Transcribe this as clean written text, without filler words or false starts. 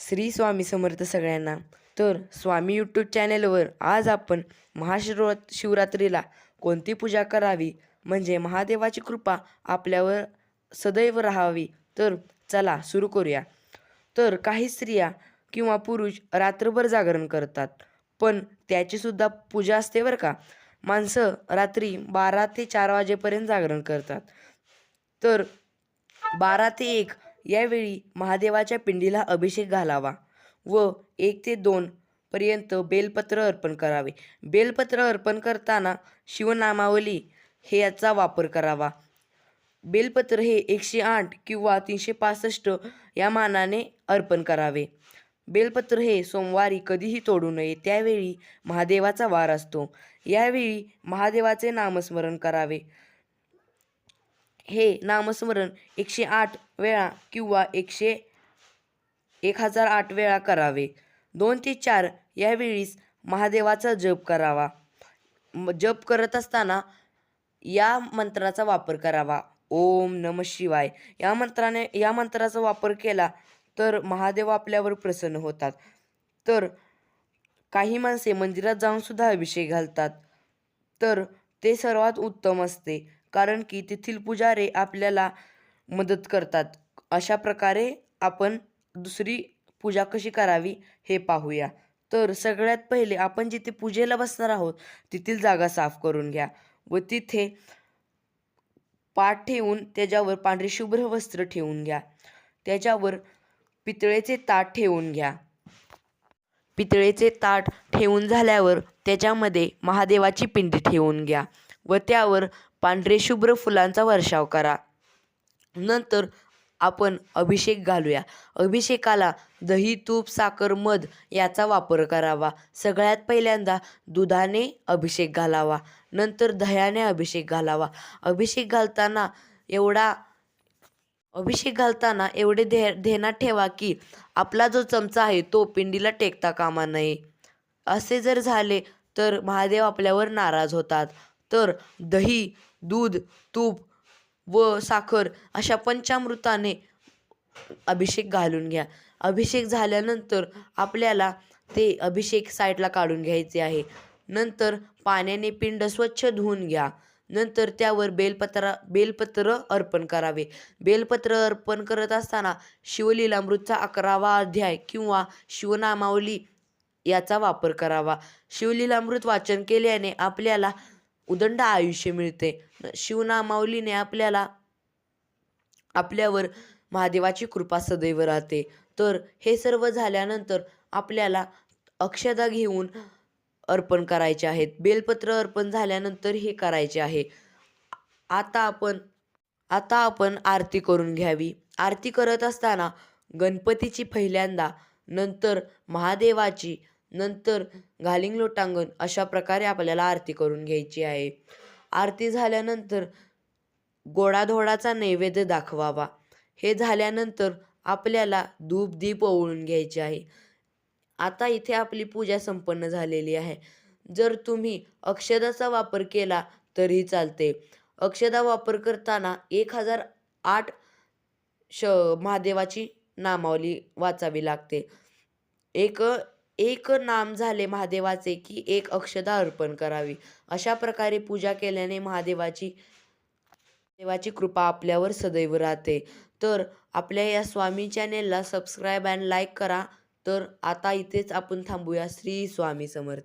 श्री स्वामी समर्थ सगळ्यांना. तर स्वामी यूट्यूब चॅनेलवर आज आपण शिवरात्रीला कोणती पूजा करावी म्हणजे महादेवाची कृपा आपल्यावर सदैव राहावी, तर चला सुरू करूया. तर काही स्त्रिया किंवा पुरुष रात्रभर जागरण करतात, पण त्याचीसुद्धा पूजा असते बरं का. माणसं रात्री 12 ते 4 वाजेपर्यंत जागरण करतात. तर 12 ते 1 यावेळी महादेवाच्या पिंडीला अभिषेक घालावा व 1 ते 2 पर्यंत बेलपत्र अर्पण करावे. बेलपत्र अर्पण करताना शिवनामावली हे याचा वापर करावा. बेलपत्र हे 108 किंवा 365 या मानाने अर्पण करावे. बेलपत्र हे सोमवारी कधीही तोडू नये, त्यावेळी महादेवाचा वार असतो. यावेळी महादेवाचे नामस्मरण करावे. हे नामस्मरण 108 वेळा किंवा 1008 वेळा करावे. 2 ते 4 यावेळीस महादेवाचा जप करावा. जप करत असताना या मंत्राचा वापर करावा. ओम नमः शिवाय या मंत्राचा वापर केला तर महादेव आपल्यावर प्रसन्न होतात. तर काही माणसे मंदिरात जाऊन सुद्धा अभिषेक घालतात, तर ते सर्वात उत्तम असते, कारण की तेथील पुजारी आपल्याला मदत करतात. अशा प्रकारे आपण दुसरी पूजा कशी करावी हे पाहूया. तर सगळ्यात पहिले आपण जिथे पूजेला बसणार आहोत तेथील जागा साफ करून घ्या व तिथे पाट ठेवून त्याच्यावर पांढरे शुभ्र वस्त्र ठेवून घ्या. त्याच्यावर पितळेचे ताट ठेवून घ्या. पितळेचे ताट ठेवून झाल्यावर त्याच्यामध्ये महादेवाची पिंडी ठेवून घ्या व त्यावर पांढरे शुभ्र फुलांचा वर्षाव करा. नंतर आपण अभिषेक घालूया. अभिषेकाला दही, तूप, साखर, मध याचा वापर करावा. सगळ्यात पहिल्यांदा दुधाने अभिषेक घालावा, नंतर दह्याने अभिषेक घालावा. अभिषेक घालताना एवढे ध्यानात ठेवा की आपला जो चमचा आहे तो पिंडीला टेकता कामा नये. असे जर झाले तर महादेव आपल्यावर नाराज होतात. तर दही, दूध, तूप व साखर अशा पंचामृताने अभिषेक घालून घ्या. अभिषेक झाल्यानंतर आपल्याला ते अभिषेक साईडला काढून घ्यायचे आहे. नंतर पाण्याने पिंड स्वच्छ धुवून घ्या. नंतर त्यावर बेलपत्र अर्पण करावे. बेलपत्र अर्पण करत असताना शिवलीलामृतचा 11वा अध्याय किंवा शिवनामावली याचा वापर करावा. शिवलीलामृत वाचन केल्याने आपल्याला उदंड आयुष्य मिळते. शिवनामावलीने आपल्यावर महादेवाची कृपा सदैव राहते. तर हे सर्व झाल्यानंतर आपल्याला अक्षदा घेऊन अर्पण करायचे आहेत. बेलपत्र अर्पण झाल्यानंतर हे करायचे आहे. आता आपण आरती करून घ्यावी. आरती करत असताना गणपतीची पहिल्यांदा, नंतर महादेवाची, नंतर घालिंग लोटांगण अशा प्रकारे आपल्याला आरती करून घ्यायची आहे. आरती झाल्यानंतर गोडाधोडाचा नैवेद्य दाखवावा. हे झाल्यानंतर आपल्याला धूप दीप ओवाळून घ्यायचे आहे. आता इथे आपली पूजा संपन्न झालेली आहे. जर तुम्ही अक्षदाचा वापर केला तरीही चालते. अक्षदा वापर करताना 1008 महादेवाची नामावली वाचावी लागते. एक नाम झाले महादेवाचे की 1 अक्षदा अर्पण करावी. अशा प्रकारे पूजा केल्याने महादेवाची कृपा आपल्यावर सदैव राहते. तर आपल्या या स्वामी चॅनेलला सबस्क्राईब अँड लाईक करा. तर आता इथेच आपण थांबूया. श्री स्वामी समर्थ.